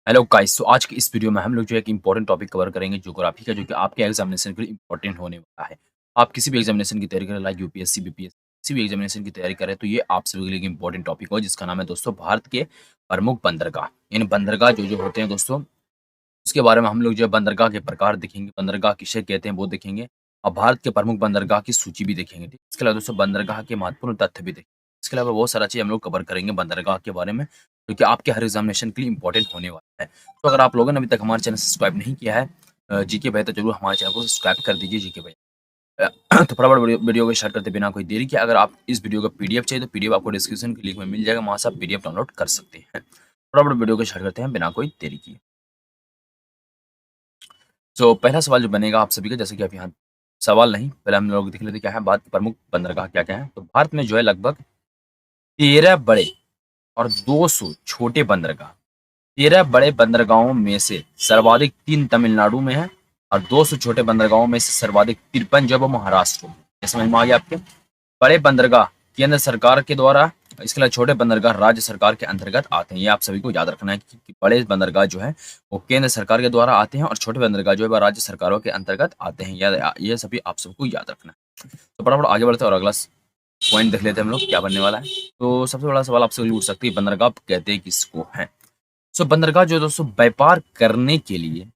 Hello guys. तो आज की इस वीडियो में हम लोग जो है एक इंपॉर्टेंट टॉपिक कवर करेंगे ज्योग्राफी का, जो कि आपके एग्जामिनेशन के लिए इंपॉर्टेंट होने वाला है। आप किसी भी एग्जामिनेशन की तैयारी करें, लाइक यूपीएससी, बीपीएससी, किसी भी एग्जामिनेशन की तैयारी करें, तो ये आप सभी के लिए एक इंपॉर्टेंट टॉपिक हो, जिसका नाम है दोस्तों भारत के प्रमुख बंदरगाह। इन बंदरगाह जो जो होते हैं दोस्तों, उसके बारे में हम लोग जो है बंदरगाह के प्रकार देखेंगे, बंदरगाह किसे कहते हैं वो देखेंगे, और भारत के प्रमुख बंदरगाह की सूची भी देखेंगे। ठीक, इसके अलावा दोस्तों बंदरगाह के महत्वपूर्ण तथ्य भी देखेंगे। इसके अलावा बहुत सारा चीज हम लोग कवर करेंगे बंदरगाह के बारे में, क्योंकि आपके हर एग्जामिनेशन के लिए इंपॉर्टेंट होने वाला है। तो अगर आप लोगों ने अभी तक हमारे चैनल सब्सक्राइब नहीं किया है जीके भाई, तो जरूर हमारे चैनल को सब्सक्राइब कर दीजिए जीके भाई। तो फटाफट वीडियो को स्टार्ट करते बिना कोई देरी किए, अगर आप इस वीडियो का पीडीएफ चाहिए तो पीडीएफ आपको डिस्क्रिप्शन के लिंक में मिल जाएगा, वहां से आप पीडीएफ डाउनलोड कर सकते हैं। फटाफट वीडियो को स्टार्ट करते हैं बिना कोई देरी किए। तो पहला सवाल जो बनेगा आप सभी का, जैसे कि आप यहाँ सवाल नहीं, पहले हम लोग देख लेते हैं क्या है भारत के प्रमुख बंदरगाह क्या क्या है। तो भारत में जो है लगभग 13 बड़े और 200 छोटे बंदरगाह। 13 बड़े बंदरगाहों में से सर्वाधिक 3 तमिलनाडु में है, और 200 छोटे बंदरगाहों में से सर्वाधिक 53 जो है वो महाराष्ट्र में। ये समझ में आ गया आपके। बड़े बंदरगाह केंद्र सरकार के द्वारा, इसके अलावा छोटे बंदरगाह राज्य सरकार के अंतर्गत आते हैं। ये आप सभी को याद रखना है कि बड़े बंदरगाह जो है वो केंद्र सरकार के द्वारा आते हैं, और छोटे बंदरगाह जो है वो राज्य सरकारों के अंतर्गत आते हैं। ये सभी आप सबको याद रखना है। तो फटाफट आगे बढ़ते हैं और अगला पॉइंट देख लेते हैं हम लोग क्या बनने वाला है। तो सबसे बड़ा सवाल आपसे उठ सकती है, बंदरगाह कहते हैं किसको है। सो बंदरगाह जो है दोस्तों व्यापार करने के लिए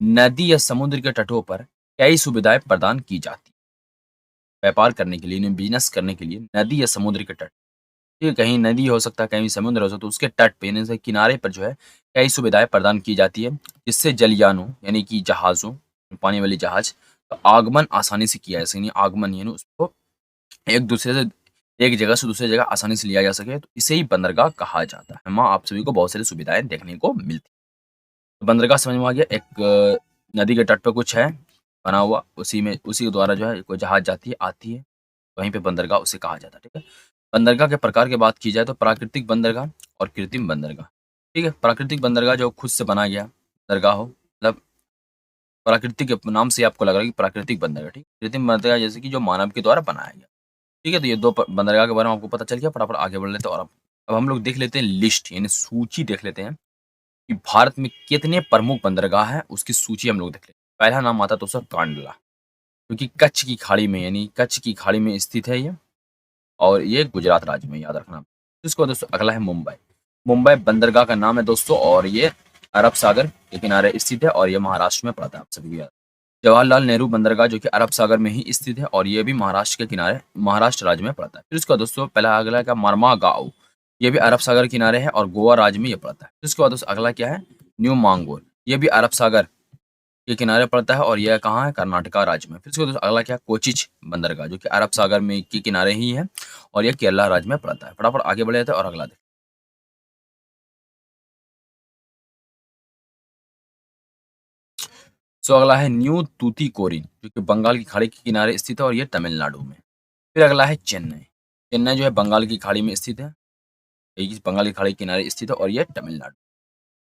नदी या समुद्र के तटों पर कई सुविधाएं प्रदान की जाती है। व्यापार करने के लिए, बिजनेस करने के लिए नदी या समुद्र के तट, ठीक है, कहीं नदी हो सकता है, कहीं समुद्र हो सकता है, तो उसके तट पे यानी से किनारे पर जो है कई सुविधाएं प्रदान की जाती है, जिससे जलयानों यानी कि जहाजों, पानी वाली जहाज का आगमन आसानी से किया जा सके। यानी आगमन यानी उसको एक दूसरे से, एक जगह से दूसरी जगह आसानी से लिया जा सके, तो इसे ही बंदरगाह कहा जाता है। वहाँ आप सभी को बहुत सारी सुविधाएं देखने को मिलती है। तो बंदरगाह समझ में आ गया, एक नदी के तट पे कुछ है बना हुआ, उसी में उसी के द्वारा जो है कोई जहाज जाती है आती है, वहीं पे बंदरगाह उसे कहा जाता है। ठीक है। बंदरगाह के प्रकार की बात की जाए तो प्राकृतिक बंदरगाह और कृत्रिम बंदरगाह। ठीक है। प्राकृतिक बंदरगाह जो खुद से बनाया गया बंदरगाह हो, मतलब प्राकृतिक के नाम से आपको लग रहा है कि प्राकृतिक बंदरगाह। ठीक। कृत्रिम बंदरगाह जैसे कि जो मानव के द्वारा बनाया गया। ठीक है। तो ये दो बंदरगाह के बारे में आपको पता चल गया। फटाफट आगे बढ़ लेते हैं, और अब हम लोग देख लेते हैं लिस्ट यानी सूची देख लेते हैं कि भारत में कितने प्रमुख बंदरगाह हैं, उसकी सूची हम लोग देख लेते हैं। पहला नाम आता है दोस्तों कांडला, क्योंकि कच्छ की खाड़ी में, यानी कच्छ की खाड़ी में स्थित है ये, और ये गुजरात राज्य में, याद रखना। इसको दोस्तों अगला है मुंबई। मुंबई बंदरगाह का नाम है दोस्तों, और ये अरब सागर के किनारे स्थित है, और ये महाराष्ट्र में पड़ता है, आप सभी को याद। जवाहरलाल नेहरू बंदरगाह जो कि अरब सागर में ही स्थित है, और ये भी महाराष्ट्र के किनारे, महाराष्ट्र राज्य में पड़ता है। फिर इसका दोस्तों पहला अगला का मरमा गांव, ये भी अरब सागर किनारे है और गोवा राज्य में ये पड़ता है। फिर इसके बाद दोस्तों अगला क्या है, न्यू मांगोर, ये भी अरब सागर के किनारे पड़ता है, और यह कहाँ है, कर्नाटका राज्य में। फिर इसके बाद अगला क्या है, कोचिच बंदरगाह, जो कि अरब सागर में के किनारे ही है, और यह केरला राज्य में पड़ता है। फटाफट आगे बढ़े जाते हैं और अगला देखें। सो अगला है न्यू तूतीकोरिन, जो कि बंगाल की खाड़ी के किनारे स्थित है, और ये तमिलनाडु में। फिर अगला है चेन्नई। चेन्नई जो है बंगाल की खाड़ी में स्थित है, ये बंगाल की खाड़ी के किनारे स्थित है, और ये तमिलनाडु।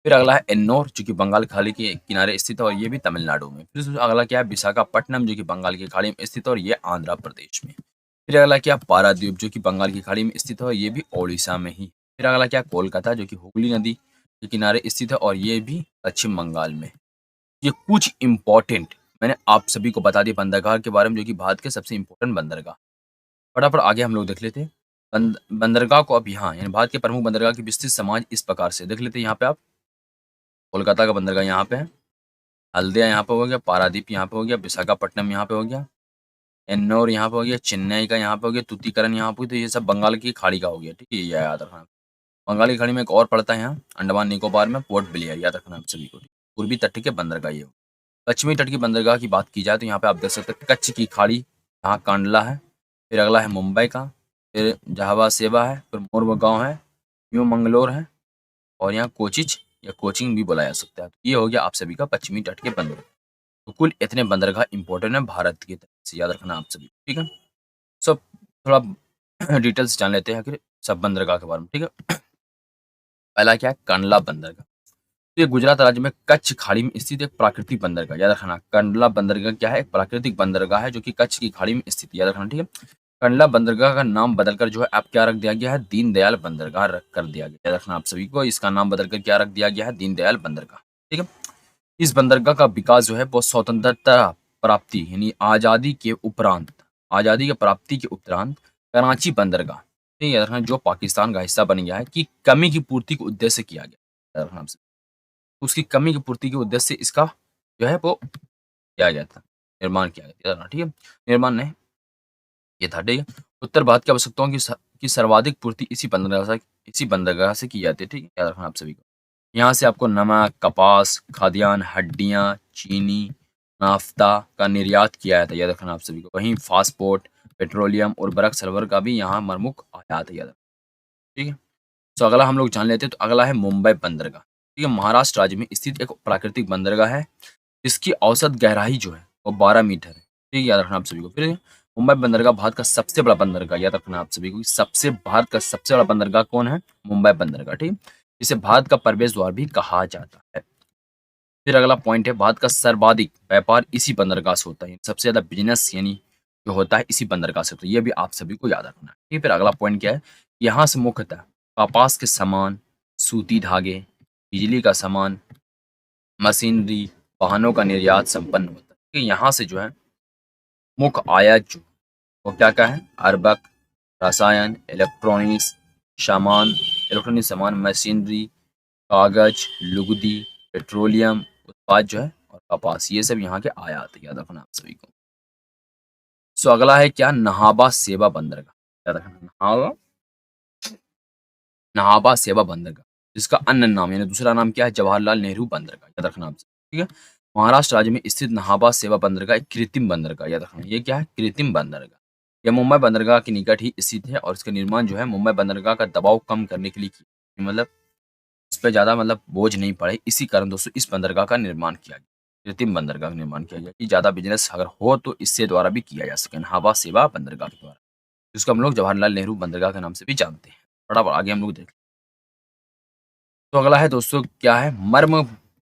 फिर अगला है एन्नोर, जो कि बंगाल की खाड़ी के किनारे स्थित है, और ये भी तमिलनाडु में। फिर अगला क्या है, विशाखापट्टनम, जो कि बंगाल की खाड़ी में स्थित है, और ये आंध्र प्रदेश में। फिर अगला क्या, पारादीप, जो कि बंगाल की खाड़ी में स्थित है, और ये भी ओडिशा में ही। फिर अगला क्या, कोलकाता, जो कि हुगली नदी के किनारे स्थित है, और ये भी पश्चिम बंगाल में। ये कुछ इंपॉर्टेंट मैंने आप सभी को बता दिया बंदरगाह के बारे में, जो कि भारत के सबसे इंपॉर्टेंट बंदरगाह। फटाफट आगे हम लोग देख लेते हैं बंदरगाह को। अब यहाँ यानी भारत के प्रमुख बंदरगाह की विस्तृत समाज इस प्रकार से देख लेते हैं। यहाँ पे आप कोलकाता का बंदरगाह यहाँ पे है, हल्दिया यहाँ पे हो गया, पारादीप यहाँ पे हो गया, विशाखापट्टनम यहाँ पे हो गया, एन्नौर यहाँ पे हो गया, चेन्नई का यहाँ पे हो गया, तूतीकरण यहाँ पे, तो ये सब बंगाल की खाड़ी का हो गया। ठीक है, ये याद रखना। बंगाल की खाड़ी में एक और पड़ता है यहाँ अंडमान निकोबार में, पोर्ट ब्लेयर, याद रखना आप सभी को। पूर्वी तट के बंदरगाह ये। पश्चिमी तट की बंदरगाह की बात की जाए तो यहाँ पे आप देख सकते हैं कच्छ की खाड़ी, यहाँ कांडला है। फिर अगला है मुंबई का, फिर जहावा सेवा है, फिर मोरगांव है, न्यू मंगलोर है, और यहाँ कोचिच या कोचिंग भी बुलाया जा सकता है। तो ये हो गया आप सभी का पश्चिमी तट के बंदरगाह। तो कुल इतने बंदरगाह इंपॉर्टेंट है भारत की तरफ से, याद रखना आप सभी। ठीक है। सब थोड़ा डिटेल्स जान लेते हैं आखिर सब बंदरगाह के बारे में। ठीक है। पहला क्या है, कंडला बंदरगाह। तो ये गुजरात राज्य में कच्छ खाड़ी में स्थित एक प्राकृतिक बंदरगाह, याद रखना। कंडला बंदरगाह क्या है, एक प्राकृतिक बंदरगाह है जो कि कच्छ की खाड़ी में स्थित, याद रखना। ठीक है। कंडला बंदरगाह का नाम बदलकर जो है अब क्या रख दिया गया है, दीनदयाल बंदरगाह रख कर दिया गया। याद रखना आप सभी को, इसका नाम बदलकर क्या रख दिया गया है, दीनदयाल बंदरगाह। ठीक है। इस बंदरगाह का विकास जो है वो स्वतंत्रता प्राप्ति यानी आजादी के प्राप्ति के उपरांत कराची बंदरगाह, ठीक है, याद रखना, जो पाकिस्तान का हिस्सा बन गया है, की कमी की पूर्ति के उद्देश्य से किया गया। याद रखना आपसे, उसकी कमी की पूर्ति के उद्देश्य से इसका जो है वो किया गया था, निर्माण किया गया था। ठीक है, निर्माण नहीं, ये था। ठीक है। उत्तर भारत की आवश्यकताओं की सर्वाधिक पूर्ति इसी बंदरगाह से की जाती है। ठीक है, याद रखना आप सभी को। यहाँ से आपको नमक, कपास, खाद्यान्न, हड्डियाँ, चीनी, नाफ्ता का निर्यात किया जाता है। याद रखना आप सभी को। वहीं फास्फोर्ट, पेट्रोलियम, उर्वरक, सल्फर का भी यहाँ प्रमुख आयात है। याद रखना। ठीक है। तो अगला हम लोग जान लेते हैं। तो अगला है मुंबई बंदरगाह। ठीक है, महाराष्ट्र राज्य में स्थित एक प्राकृतिक बंदरगाह है, जिसकी औसत गहराई जो है वो 12 मीटर है। ठीक है, याद रखना आप सभी को। फिर मुंबई बंदरगाह भारत का सबसे बड़ा बंदरगाह। याद रखना आप सभी को, भारत का सबसे बड़ा बंदरगाह कौन है, मुंबई बंदरगाह। ठीक है, इसे भारत का प्रवेश द्वार भी कहा जाता है। फिर अगला पॉइंट है, भारत का सर्वाधिक व्यापार इसी बंदरगाह से होता है। सबसे ज्यादा बिजनेस यानी जो होता है इसी बंदरगाह से होता है। ये भी आप सभी को याद रखना है। ठीक है, फिर अगला पॉइंट क्या है, यहाँ से मुख्यतः कपास के सामान, सूती धागे, बिजली का सामान, मशीनरी, वाहनों का निर्यात संपन्न होता है। ठीक है, यहाँ से जो है मुख्य आयात जो वो क्या क्या है, अर्बक, रसायन, इलेक्ट्रॉनिक सामान, मशीनरी, कागज, लुगदी, पेट्रोलियम उत्पाद जो है और कपास, ये सब यहाँ के आयात है। याद रखना आप सभी को। सो अगला है क्या, नहाबा सेवा बंदरगाह। याद रखना, नहाबा सेवा बंदरगाह, जिसका अन्य नाम यानी दूसरा नाम क्या है, जवाहरलाल नेहरू बंदरगाह। याद रखना आप सभी। ठीक है, महाराष्ट्र राज्य में स्थित नहाबा सेवा बंदरगाह एक कृत्रिम बंदरगाह। याद रखना, ये क्या है, कृत्रिम बंदरगाह। यह मुंबई बंदरगाह के निकट ही स्थित है और इसका निर्माण जो है मुंबई बंदरगाह का दबाव कम करने के लिए किया, मतलब इस पे ज़्यादा मतलब बोझ नहीं पड़े, इसी कारण दोस्तों इस बंदरगाह का निर्माण किया गया, कृत्रिम बंदरगाह का निर्माण किया गया कि ज़्यादा बिजनेस अगर हो तो इससे द्वारा भी किया जा सके, नहाबा सेवा बंदरगाह के द्वारा, जिसको हम लोग जवाहरलाल नेहरू बंदरगाह के नाम से भी जानते हैं। थोड़ा आगे हम लोग देख। तो अगला है दोस्तों क्या है,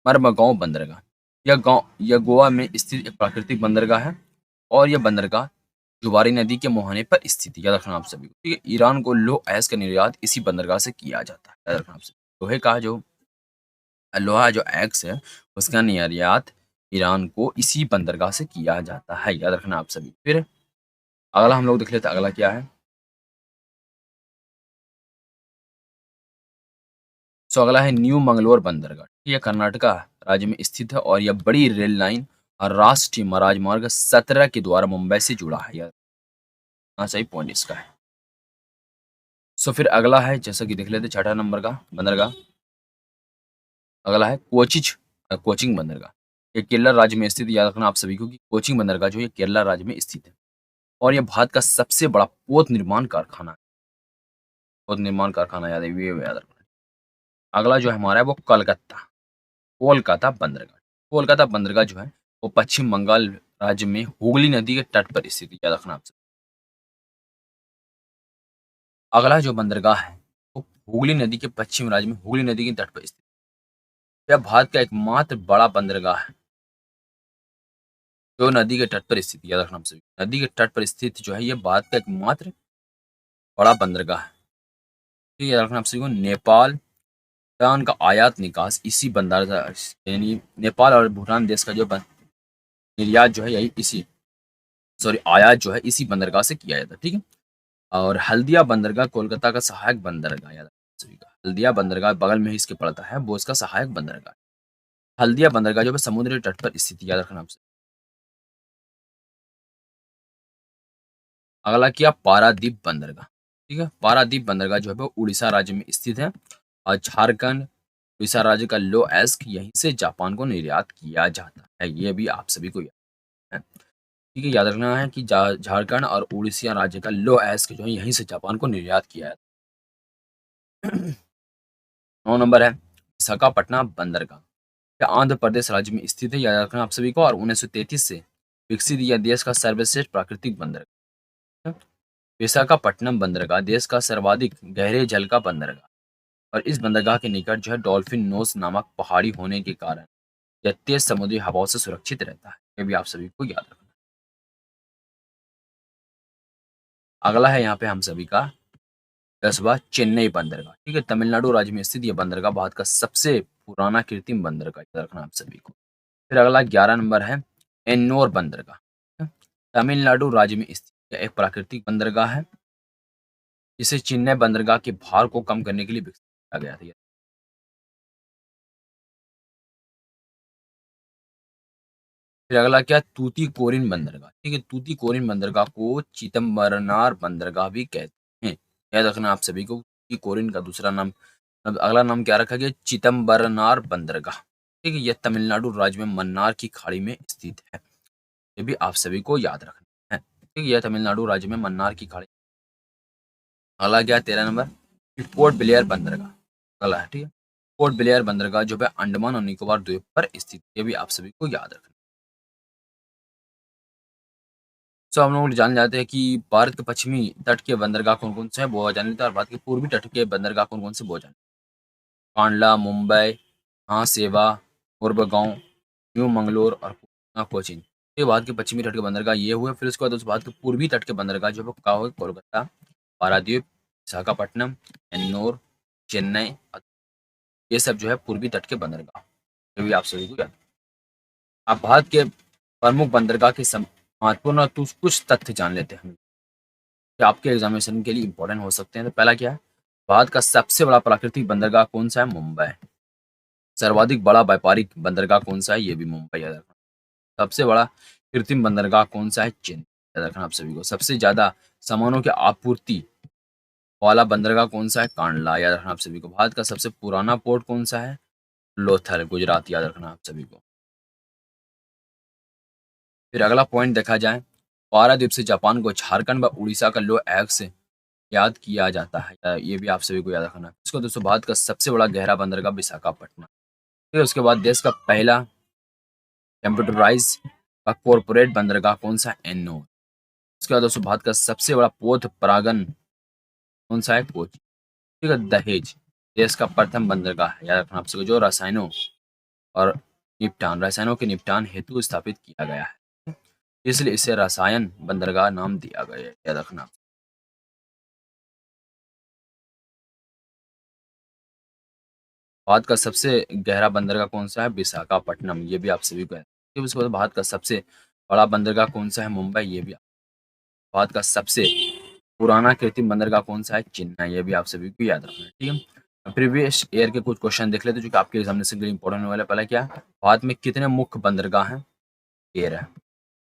मर्मगांव बंदरगाह। यह गोवा में स्थित एक प्राकृतिक बंदरगाह है और यह बंदरगाह जुबारी नदी के मुहाने पर स्थित है। याद रखना आप सभी को। ठीक है, ईरान को लोह अयस्क का निर्यात इसी बंदरगाह से किया जाता है। याद रखना आप सभी, लोहा जो एक्स है उसका निर्यात ईरान को इसी बंदरगाह से किया जाता है। याद रखना आप सभी। फिर अगला हम लोग देख लेते हैं, अगला क्या है। सो अगला है न्यू मंगलोर बंदरगाह। यह कर्नाटका राज्य में स्थित है और यह बड़ी रेल लाइन और राष्ट्रीय राजमार्ग 17 के द्वारा मुंबई से जुड़ा है। यह सही पॉइंट इसका है। सो फिर अगला है, जैसा कि देख लेते हैं, छठा नंबर का बंदरगाह। अगला है कोचिंग बंदरगाह। ये केरला राज्य में स्थित। याद रखना आप सभी को कि कोचिंग बंदरगाह जो है केरला राज्य में स्थित है और यह भारत का सबसे बड़ा पोत निर्माण कारखाना याद है, ये याद रखना। अगला जो है हमारा है वो कोलकाता बंदरगाह। कोलकाता बंदरगाह जो है वो पश्चिम बंगाल राज्य में हुगली नदी के तट पर स्थित है। याद रखना आपसे। अगला जो बंदरगाह है वो हुगली नदी के पश्चिम राज्य में हुगली नदी के तट पर स्थित है। यह भारत का एकमात्र बड़ा बंदरगाह है जो नदी के तट पर स्थित है। याद रखना आपसे, नदी के तट पर स्थित जो है ये भारत का एकमात्र बड़ा बंदरगाह है। ठीक है, याद रखना आपसे। नेपाल भूटान का आयात निकास इसी बंदरगाह यानी नेपाल और भूटान देश का जो निर्यात जो है यही इसी आयात जो है इसी बंदरगाह से किया जाता है। ठीक है, और हल्दिया बंदरगाह कोलकाता का सहायक बंदरगाह। याद रखना सभी का, हल्दिया बंदरगाह बगल में ही इसके पड़ता है, वो इसका सहायक बंदरगाह। हल्दिया बंदरगाह जो है समुद्री तट पर स्थित है। याद रखना आपसे। अगला किया पारादीप बंदरगाह। ठीक है, पारादीप बंदरगाह जो है वो उड़ीसा राज्य में स्थित है और झारखंड उड़ीसा राज्य का लो एस्क यहीं से जापान को निर्यात किया जाता है। ये भी आप सभी को याद है। ठीक है, याद रखना है कि झारखंड और उड़ीसा राज्य का लो एस्क जो है यहीं से जापान को निर्यात किया है। 9 नंबर है विशाखापट्टनम बंदरगाह। यह आंध्र प्रदेश राज्य में स्थित है। याद रखना आप सभी को, और 1933 से विकसित यह देश का सर्वश्रेष्ठ प्राकृतिक बंदरगाह है। विशाखापट्टनम बंदरगाह देश का सर्वाधिक गहरे जल का बंदरगाह और इस बंदरगाह के निकट जो है डॉल्फिन नोस नामक पहाड़ी होने के कारण यह तेज समुद्री हवाओं से सुरक्षित रहता है। ये भी आप सभी को याद रखना है। अगला है यहाँ पे हम सभी का 10वां चेन्नई बंदरगाह। ठीक है, तमिलनाडु राज्य में स्थित ये बंदरगाह भारत का सबसे पुराना कृत्रिम बंदरगाह, याद रखना आप सभी को। फिर अगला 11 नंबर है एन्नोर बंदरगाह। ठीक है, तमिलनाडु राज्य में स्थित यह एक प्राकृतिक बंदरगाह है जिसे चेन्नई बंदरगाह के भार को कम करने के लिए विकसित किया गया था। फिर अगला क्या, तूतीकोरिन बंदरगाह। ठीक है, तूतीकोरिन बंदरगाह को चिदम्बरनार बंदरगाह भी कहते हैं, याद रखना आप सभी को। तूतीकोरिन का दूसरा नाम, अब अगला नाम क्या रखा गया, चिदम्बरनार बंदरगाह। ठीक है, यह तमिलनाडु राज्य में मन्नार की खाड़ी में स्थित है, ये भी आप सभी को याद रखना है। ठीक है, यह तमिलनाडु राज्य में मन्नार की खाड़ी। अगला क्या, 13 नंबर पोर्ट ब्लेयर बंदरगाह। अगला है, ठीक है, पोर्ट ब्लेयर बंदरगाह जो है अंडमान और निकोबार द्वीप पर स्थित, ये भी आप सभी को याद रखना। सो हम लोग जान जाते हैं कि भारत के पश्चिमी तट के बंदरगाह कौन कौन से हैं, बोआ जाने और भारत के पूर्वी तट के बंदरगाह कौन कौन से बोआ जाने। कांडला, मुंबई, हाँ सेवा, मुरबगांव, न्यू मंगलोर और कोचीन। ये भारत के पश्चिमी तट के बंदरगाह ये हुए। फिर उसके बाद उस भारत के पूर्वी तट के बंदरगाह जो है क्या हुए, कोलकाता, पारादीप, विशाखापट्टनम, एन्नोर, चेन्नई, ये सब जो है पूर्वी तट के बंदरगाह, ये भी आप सभी को याद। आप भारत के प्रमुख बंदरगाह के महत्वपूर्ण और कुछ तथ्य जान लेते हैं कि आपके एग्जामिनेशन के लिए इंपॉर्टेंट हो सकते हैं। तो पहला क्या है, भारत का सबसे बड़ा प्राकृतिक बंदरगाह कौन सा है, मुंबई। सर्वाधिक बड़ा व्यापारिक बंदरगाह कौन सा है, ये भी मुंबई, याद रखना। सबसे बड़ा कृत्रिम बंदरगाह कौन सा है, चेन्नई, याद रखना आप सभी को। सबसे ज्यादा सामानों की आपूर्ति वाला बंदरगाह कौन सा है, कांडला, याद रखना आप सभी को। भारत का सबसे पुराना पोर्ट कौन सा है, लोथल, गुजरात, याद रखना आप सभी को। फिर अगला पॉइंट देखा जाए, पारादीप से जापान को झारखंड व उड़ीसा का लो एक्स याद किया जाता है, ये भी आप सभी को याद रखना है। इसको दोस्तों भारत का सबसे बड़ा गहरा बंदरगाह विशाखापट्टनम। फिर उसके बाद देश का पहला कंप्यूटराइज का कॉरपोरेट बंदरगाह कौन सा, एन्नो। उसके बाद दोस्तों भारत का सबसे बड़ा पोत परागन कौन सा है, कोची। ठीक है, दहेज देश का प्रथम बंदरगाह है, याद रखना आप सभी को, जो और रसायनों के निपटान हेतु स्थापित किया गया है, इसलिए इसे रसायन बंदरगाह नाम दिया गया है, याद रखना। भारत का सबसे गहरा बंदरगाह कौन सा है, विशाखापट्टनम, ये भी आप सभी को है। फिर उसके बाद भारत का सबसे बड़ा बंदरगाह कौन सा है, मुंबई, ये भी। भारत का सबसे पुराना कृत्रिम बंदरगाह कौन सा है, चेन्नई, ये भी आप सभी को याद रखना है। ठीक है, प्रीवियस ईयर के कुछ क्वेश्चन देख लेते हैं जो कि आपके एग्जामिनेशन के लिए इंपॉर्टेंट होने वाला है। पहला क्या, भारत में कितने मुख्य बंदरगाह हैं, 13।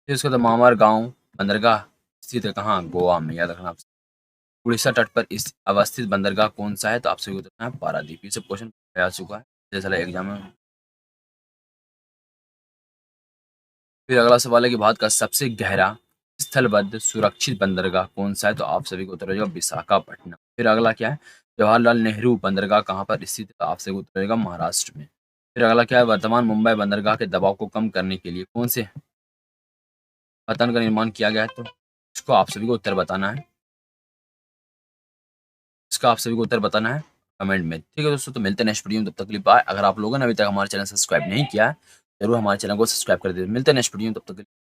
फिर उसके बाद मामर गांव बंदरगाह स्थित है कहाँ, गोवा में, याद रखना आप। उड़ीसा तट पर इस अवस्थित बंदरगाह कौन सा है, तो आप सभी को बताना है पारादीप। ये सब क्वेश्चन आ चुका है जैसा एग्जाम में। फिर अगला सवाल है कि भारत का सबसे गहरा स्थलबद्ध सुरक्षित बंदरगाह कौन सा है, तो आप सभी को उत्तर हो जाएगा विशाखापट्टनम। फिर अगला क्या है, जवाहरलाल नेहरू बंदरगाह कहाँ पर स्थित है, तो आप सभी को उत्तर हो जाएगा महाराष्ट्र में। फिर अगला क्या है, वर्तमान मुंबई बंदरगाह के दबाव को कम करने के लिए कौन से पतन का निर्माण किया गया है, तो इसको आप सभी को उत्तर बताना है। इसका आप सभी को उत्तर बताना है कमेंट में। ठीक है दोस्तों, तो मिलते हैं नेक्स्ट वीडियो में, तब तक के लिए बाय। अगर आप लोगों ने अभी तक हमारे चैनल सब्सक्राइब नहीं किया है, जरूर हमारे चैनल को सब्सक्राइब कर दीजिए। मिलते हैं नेक्स्ट वीडियो में, तब तक के लिए।